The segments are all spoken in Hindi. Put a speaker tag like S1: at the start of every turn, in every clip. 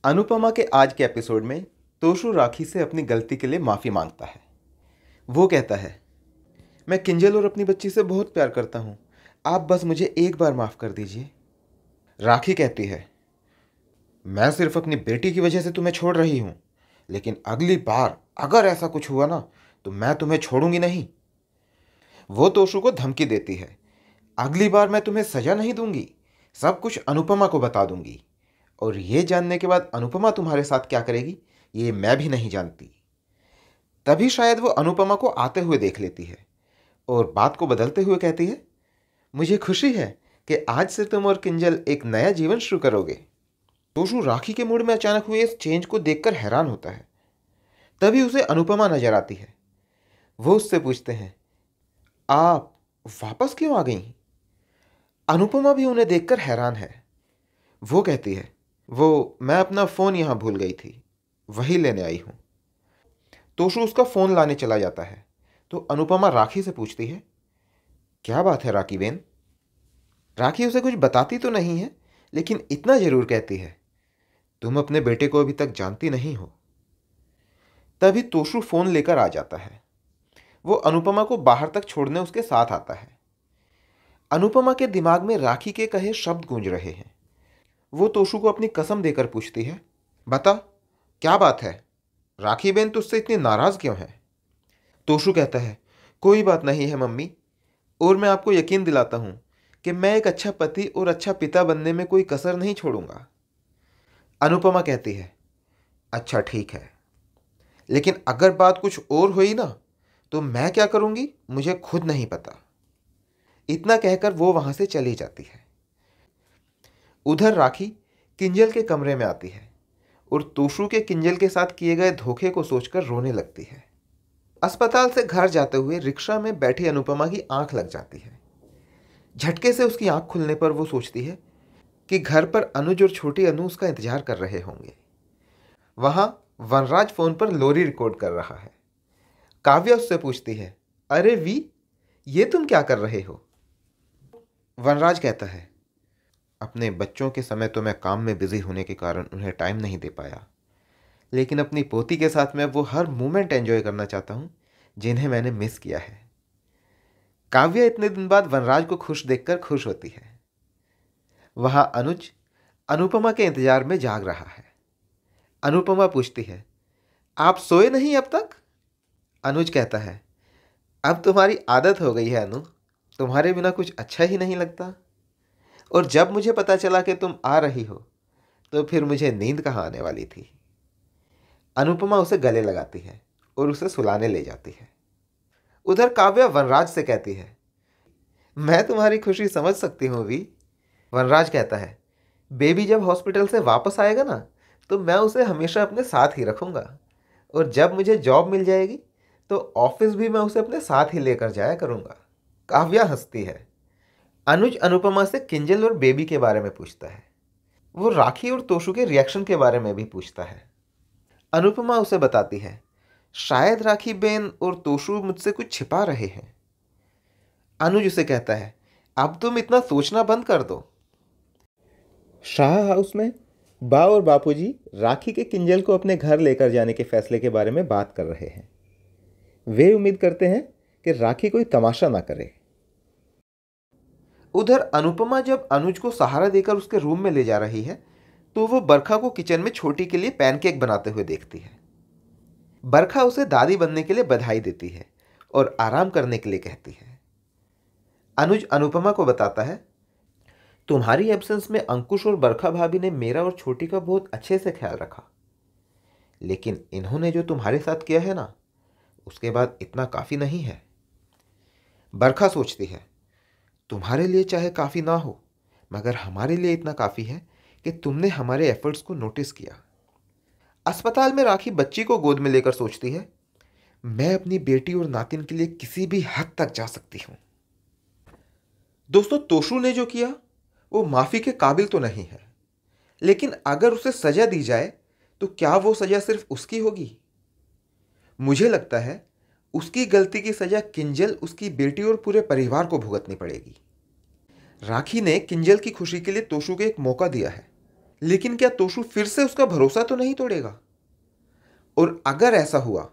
S1: अनुपमा के आज के एपिसोड में तोशु राखी से अपनी गलती के लिए माफ़ी मांगता है। वो कहता है, मैं किंजल और अपनी बच्ची से बहुत प्यार करता हूँ, आप बस मुझे एक बार माफ़ कर दीजिए। राखी कहती है, मैं सिर्फ अपनी बेटी की वजह से तुम्हें छोड़ रही हूँ, लेकिन अगली बार अगर ऐसा कुछ हुआ ना तो मैं तुम्हें छोड़ूंगी नहीं। वो तोशु को धमकी देती है, अगली बार मैं तुम्हें सजा नहीं दूंगी, सब कुछ अनुपमा को बता दूंगी, और ये जानने के बाद अनुपमा तुम्हारे साथ क्या करेगी ये मैं भी नहीं जानती। तभी शायद वो अनुपमा को आते हुए देख लेती है और बात को बदलते हुए कहती है, मुझे खुशी है कि आज से तुम और किंजल एक नया जीवन शुरू करोगे। तोशु राखी के मूड में अचानक हुए इस चेंज को देखकर हैरान होता है। तभी उसे अनुपमा नजर आती है। वो उससे पूछते हैं, आप वापस क्यों आ गई? अनुपमा भी उन्हें देखकर हैरान है। वो कहती है, वो मैं अपना फ़ोन यहाँ भूल गई थी, वही लेने आई हूँ। तोशु उसका फ़ोन लाने चला जाता है तो अनुपमा राखी से पूछती है, क्या बात है राखी बेन? राखी उसे कुछ बताती तो नहीं है, लेकिन इतना ज़रूर कहती है, तुम अपने बेटे को अभी तक जानती नहीं हो। तभी तोशु फ़ोन लेकर आ जाता है। वो अनुपमा को बाहर तक छोड़ने उसके साथ आता है। अनुपमा के दिमाग में राखी के कहे शब्द गूंज रहे हैं। वो तोशु को अपनी कसम देकर पूछती है, बता क्या बात है? राखी बेन तुझसे इतनी नाराज़ क्यों है? तोशु कहता है, कोई बात नहीं है मम्मी, और मैं आपको यकीन दिलाता हूँ कि मैं एक अच्छा पति और अच्छा पिता बनने में कोई कसर नहीं छोड़ूंगा। अनुपमा कहती है, अच्छा ठीक है, लेकिन अगर बात कुछ और हुई ना तो मैं क्या करूँगी मुझे खुद नहीं पता। इतना कहकर वो वहाँ से चली जाती है। उधर राखी किंजल के कमरे में आती है और तोशु के किंजल के साथ किए गए धोखे को सोचकर रोने लगती है। अस्पताल से घर जाते हुए रिक्शा में बैठी अनुपमा की आंख लग जाती है। झटके से उसकी आंख खुलने पर वो सोचती है कि घर पर अनुज और छोटी अनु उसका इंतजार कर रहे होंगे। वहां वनराज फोन पर लोरी रिकॉर्ड कर रहा है। काव्या उससे पूछती है, अरे वी, ये तुम क्या कर रहे हो? वनराज कहता है, अपने बच्चों के समय तो मैं काम में बिजी होने के कारण उन्हें टाइम नहीं दे पाया, लेकिन अपनी पोती के साथ मैं वो हर मोमेंट एंजॉय करना चाहता हूँ जिन्हें मैंने मिस किया है। काव्या इतने दिन बाद वनराज को खुश देखकर खुश होती है। वहां अनुज अनुपमा के इंतजार में जाग रहा है। अनुपमा पूछती है, आप सोए नहीं अब तक? अनुज कहता है, अब तुम्हारी आदत हो गई है अनु, तुम्हारे बिना कुछ अच्छा ही नहीं लगता, और जब मुझे पता चला कि तुम आ रही हो तो फिर मुझे नींद कहाँ आने वाली थी। अनुपमा उसे गले लगाती है और उसे सुलाने ले जाती है। उधर काव्या वनराज से कहती है, मैं तुम्हारी खुशी समझ सकती हूँ वी। वनराज कहता है, बेबी जब हॉस्पिटल से वापस आएगा ना तो मैं उसे हमेशा अपने साथ ही रखूँगा, और जब मुझे जॉब मिल जाएगी तो ऑफिस भी मैं उसे अपने साथ ही लेकर जाया करूँगा। काव्या हंसती है। अनुज अनुपमा से किंजल और बेबी के बारे में पूछता है। वो राखी और तोशु के रिएक्शन के बारे में भी पूछता है। अनुपमा उसे बताती है, शायद राखी बेन और तोशु मुझसे कुछ छिपा रहे हैं। अनुज उसे कहता है, अब तुम इतना सोचना बंद कर दो। शाह हाउस में बा और बापूजी राखी के किंजल को अपने घर लेकर जाने के फैसले के बारे में बात कर रहे हैं। वे उम्मीद करते हैं कि राखी कोई तमाशा ना करे। उधर अनुपमा जब अनुज को सहारा देकर उसके रूम में ले जा रही है तो वो बरखा को किचन में छोटी के लिए पैनकेक बनाते हुए देखती है। बरखा उसे दादी बनने के लिए बधाई देती है और आराम करने के लिए कहती है। अनुज अनुपमा को बताता है, तुम्हारी एब्सेंस में अंकुश और बरखा भाभी ने मेरा और छोटी का बहुत अच्छे से ख्याल रखा, लेकिन इन्होंने जो तुम्हारे साथ किया है ना उसके बाद इतना काफ़ी नहीं है। बरखा सोचती है, तुम्हारे लिए चाहे काफ़ी ना हो मगर हमारे लिए इतना काफ़ी है कि तुमने हमारे एफर्ट्स को नोटिस किया। अस्पताल में राखी बच्ची को गोद में लेकर सोचती है, मैं अपनी बेटी और नातिन के लिए किसी भी हद तक जा सकती हूं। दोस्तों, तोशु ने जो किया वो माफ़ी के काबिल तो नहीं है, लेकिन अगर उसे सज़ा दी जाए तो क्या वो सज़ा सिर्फ उसकी होगी? मुझे लगता है उसकी गलती की सज़ा किंजल, उसकी बेटी और पूरे परिवार को भुगतनी पड़ेगी। राखी ने किंजल की खुशी के लिए तोशु को एक मौका दिया है, लेकिन क्या तोशु फिर से उसका भरोसा तो नहीं तोड़ेगा? और अगर ऐसा हुआ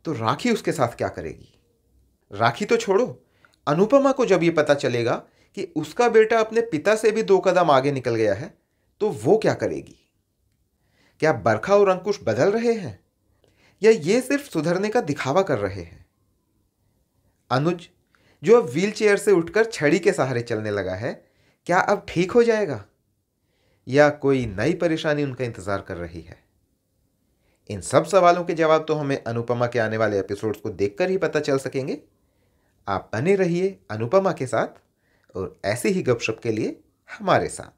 S1: तो राखी उसके साथ क्या करेगी? राखी तो छोड़ो, अनुपमा को जब ये पता चलेगा कि उसका बेटा अपने पिता से भी 2 कदम आगे निकल गया है, तो वो क्या करेगी? क्या बरखा और अंकुश बदल रहे हैं या ये सिर्फ सुधरने का दिखावा कर रहे हैं? अनुज, जो अब व्हील चेयर से उठकर छड़ी के सहारे चलने लगा है, क्या अब ठीक हो जाएगा या कोई नई परेशानी उनका इंतजार कर रही है? इन सब सवालों के जवाब तो हमें अनुपमा के आने वाले एपिसोड्स को देखकर ही पता चल सकेंगे। आप बने रहिए अनुपमा के साथ और ऐसे ही गपशप के लिए हमारे साथ।